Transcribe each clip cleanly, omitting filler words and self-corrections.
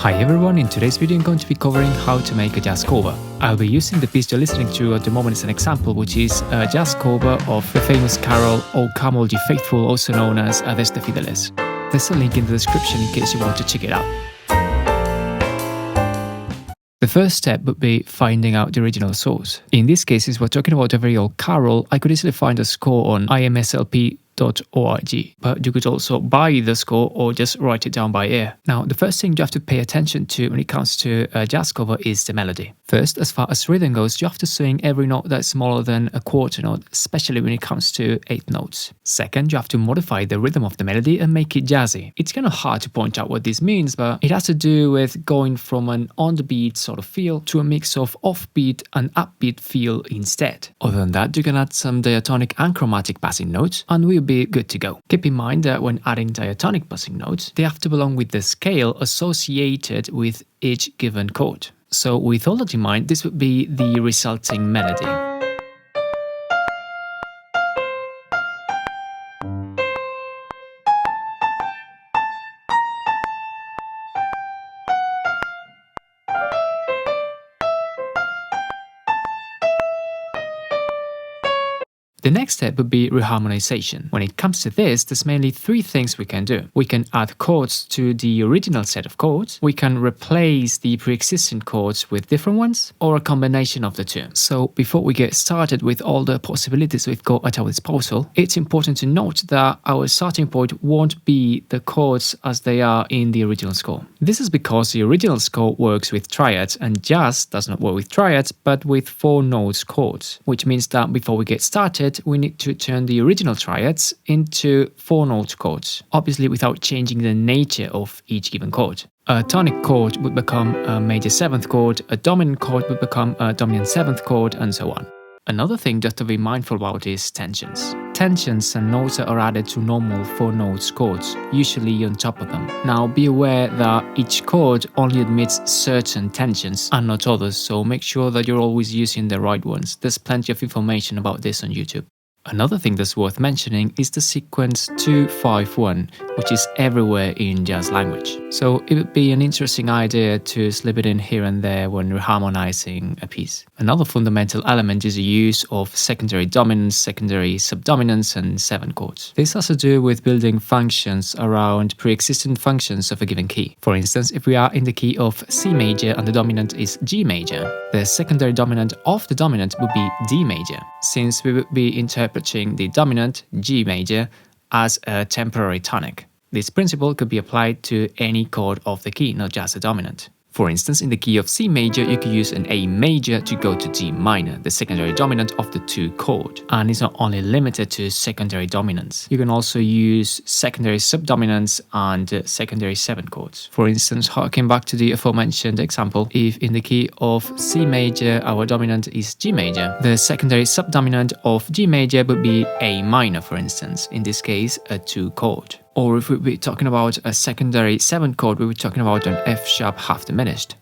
Hi everyone, in today's video I'm going to be covering how to make a jazz cover. I'll be using the piece you're listening to at the moment as an example, which is a jazz cover of the famous carol O Come All Ye Faithful, also known as Adeste Fideles. There's a link in the description in case you want to check it out. The first step would be finding out the original source. In this case, since we're talking about a very old carol, I could easily find a score on imslp.org, but you could also buy the score or just write it down by ear. Now, the first thing you have to pay attention to when it comes to a jazz cover is the melody. First, as far as rhythm goes, you have to sing every note that's smaller than a quarter note, especially when it comes to 8 notes. Second, you have to modify the rhythm of the melody and make it jazzy. It's kind of hard to point out what this means, but it has to do with going from an on-the-beat sort of feel to a mix of off-beat and upbeat feel instead. Other than that, you can add some diatonic and chromatic passing notes, and we'll be good to go. Keep in mind that when adding diatonic passing notes, they have to belong with the scale associated with each given chord. So with all that in mind, this would be the resulting melody. The next step would be reharmonization. When it comes to this, there's mainly 3 things we can do. We can add chords to the original set of chords, we can replace the pre-existing chords with different ones, or a combination of the two. So before we get started with all the possibilities we've got at our disposal, it's important to note that our starting point won't be the chords as they are in the original score. This is because the original score works with triads, and jazz does not work with triads, but with 4 notes chords, which means that before we get started, we need to turn the original triads into 4-note chords, obviously without changing the nature of each given chord. A tonic chord would become a major 7th chord, a dominant chord would become a dominant 7th chord, and so on. Another thing just to be mindful about is tensions. Tensions and notes are added to normal 4-note chords, usually on top of them. Now be aware that each chord only admits certain tensions and not others, so make sure that you're always using the right ones. There's plenty of information about this on YouTube. Another thing that's worth mentioning is the sequence 2-5-1, which is everywhere in jazz language. So it would be an interesting idea to slip it in here and there when reharmonizing a piece. Another fundamental element is the use of secondary dominants, secondary subdominants, and 7 chords. This has to do with building functions around pre-existing functions of a given key. For instance, if we are in the key of C major and the dominant is G major, the secondary dominant of the dominant would be D major, since we would be interpreting the dominant, G major, as a temporary tonic. This principle could be applied to any chord of the key, not just the dominant. For instance, in the key of C major, you could use an A major to go to D minor, the secondary dominant of the 2 chord. And it's not only limited to secondary dominants. You can also use secondary subdominants and secondary 7 chords. For instance, harking back to the aforementioned example, if in the key of C major our dominant is G major, the secondary subdominant of G major would be A minor, for instance, in this case a 2 chord. Or if we were talking about a secondary 7 chord, we were talking about an F sharp half diminished.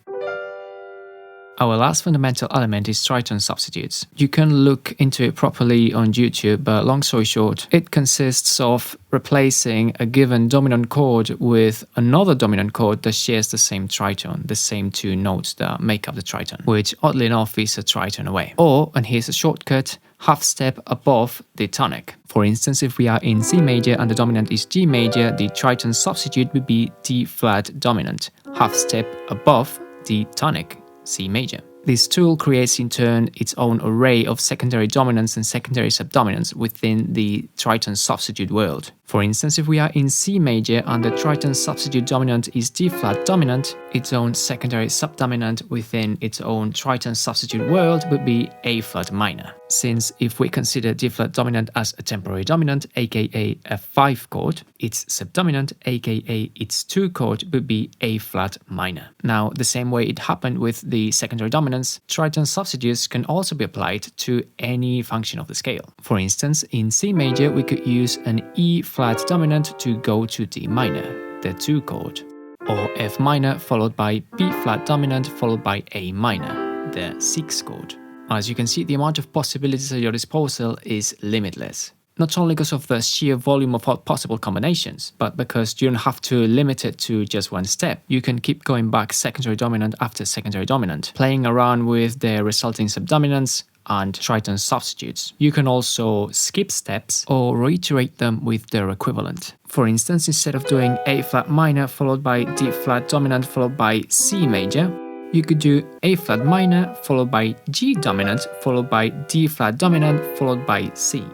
Our last fundamental element is Tritone Substitutes. You can look into it properly on YouTube, but long story short, it consists of replacing a given dominant chord with another dominant chord that shares the same tritone, the same 2 notes that make up the tritone, which oddly enough is a tritone away. Or, and here's a shortcut, half step above the tonic. For instance, if we are in C major and the dominant is G major, the tritone substitute would be D flat dominant, half step above the tonic, C major. This tool creates in turn its own array of secondary dominants and secondary subdominants within the tritone substitute world. For instance, if we are in C major and the tritone substitute dominant is D flat dominant, its own secondary subdominant within its own tritone substitute world would be A flat minor. Since if we consider D flat dominant as a temporary dominant, aka a 5 chord, its subdominant, aka its 2 chord, would be A flat minor. Now, the same way it happened with the secondary dominants, tritone substitutes can also be applied to any function of the scale. For instance, in C major, we could use an E flat dominant to go to D minor, the 2 chord, or F minor followed by B flat dominant followed by A minor, the 6 chord. As you can see, the amount of possibilities at your disposal is limitless. not only because of the sheer volume of all possible combinations, but because you don't have to limit it to just one step. You can keep going back secondary dominant after secondary dominant, playing around with the resulting subdominants and tritone substitutes. You can also skip steps or reiterate them with their equivalent. For instance, instead of doing A flat minor followed by D flat dominant followed by C major, you could do A flat minor followed by G dominant followed by D flat dominant followed by C.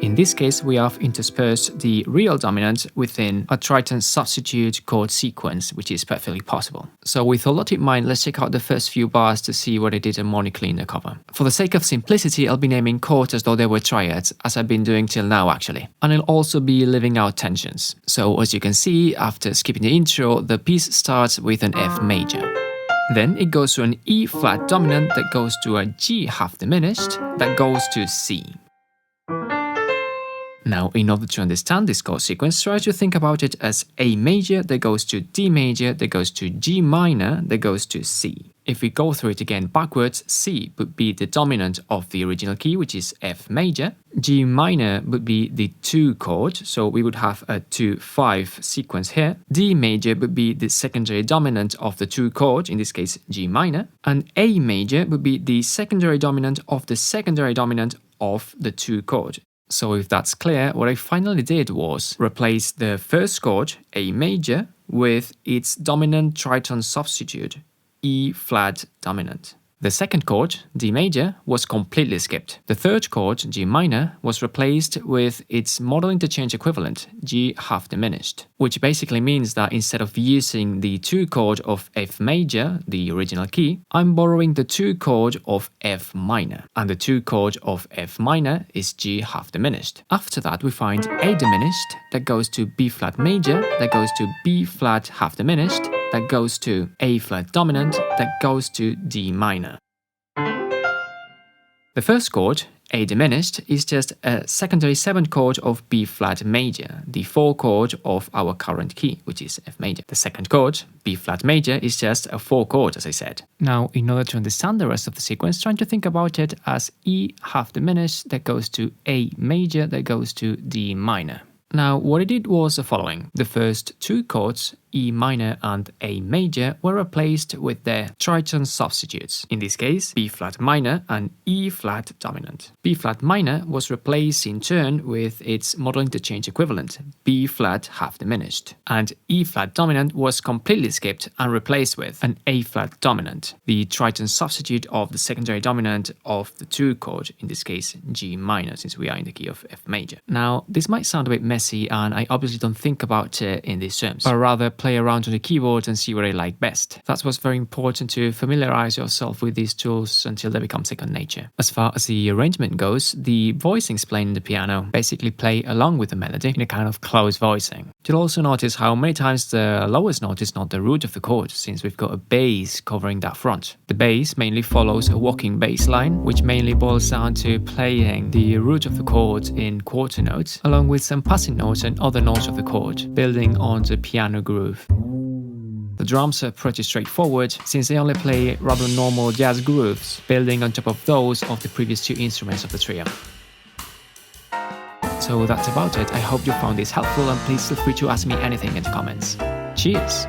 In this case, we have interspersed the real dominant within a tritone substitute chord sequence, which is perfectly possible. So with all that in mind, let's check out the first few bars to see what I did harmonically in the cover. For the sake of simplicity, I'll be naming chords as though they were triads, as I've been doing till now actually. And I'll also be leaving out tensions. So as you can see, after skipping the intro, the piece starts with an F major. Then it goes to an E flat dominant that goes to a G half diminished that goes to C. Now, in order to understand this chord sequence, try to think about it as A major that goes to D major that goes to G minor that goes to C. If we go through it again backwards, C would be the dominant of the original key, which is F major. G minor would be the 2 chord, so we would have a 2-5 sequence here. D major would be the secondary dominant of the 2 chord, in this case G minor. And A major would be the secondary dominant of the secondary dominant of the 2 chord. So if that's clear, what I finally did was replace the first chord, A major, with its dominant tritone substitute, E flat dominant. The second chord, D major, was completely skipped. The third chord, G minor, was replaced with its modal interchange equivalent, G half diminished, which basically means that instead of using the 2 chord of F major, the original key, I'm borrowing the 2 chord of F minor, and the 2 chord of F minor is G half diminished. After that, we find A diminished that goes to B flat major, that goes to B flat half diminished, that goes to A flat dominant, that goes to D minor. The first chord, A diminished, is just a secondary 7th chord of B flat major, the 4 chord of our current key, which is F major. The second chord, B flat major, is just a 4 chord, as I said. Now, in order to understand the rest of the sequence, trying to think about it as E half diminished that goes to A major that goes to D minor. Now, what I did was the following. The first 2 chords, E minor and A major, were replaced with their tritone substitutes. In this case, B flat minor and E flat dominant. B flat minor was replaced in turn with its modal interchange equivalent, B flat half diminished. And E flat dominant was completely skipped and replaced with an A flat dominant, the tritone substitute of the secondary dominant of the 2 chord, in this case G minor, since we are in the key of F major. Now, this might sound a bit messy, and I obviously don't think about it in these terms, but rather play around on the keyboard and see what I like best. That's what's very important, to familiarize yourself with these tools until they become second nature. As far as the arrangement goes, the voicings playing in the piano basically play along with the melody in a kind of close voicing. You'll also notice how many times the lowest note is not the root of the chord, since we've got a bass covering that front. The bass mainly follows a walking bass line, which mainly boils down to playing the root of the chord in quarter notes, along with some passing notes and other notes of the chord, building on the piano groove. The drums are pretty straightforward, since they only play rather normal jazz grooves, building on top of those of the previous 2 instruments of the trio. So that's about it. I hope you found this helpful, and please feel free to ask me anything in the comments. Cheers!